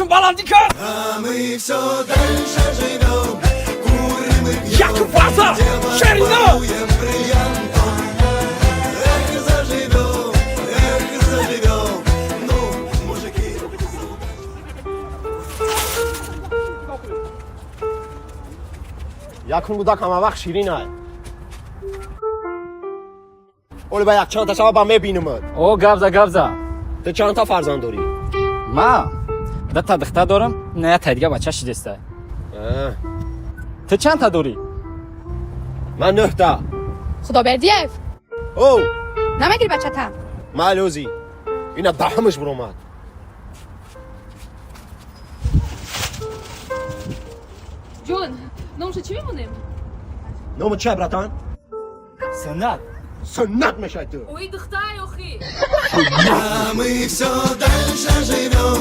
Başım balandı kız. А мы все дальше живем, курим и пьем, Yakın varsa şerine. балуем бриллиантом. Эх, заживем, ну, мужики. یکون بودا کما وقت شیرین های اولی با یک چند تا شما با میبینم او гавза تو چند تا فرزند داری؟ ма да та духтар дорам не та дига бача шидеста ту чанд та дорӣ من 9 تا خدابردیف او نمگیری بچتم معلوزی اینا دهمش برومد جون نمشه چی میمونیم؟ نوم چه براتان؟ суннат سنت میشه تو اوی دختر اوخی А мы все дальше живем,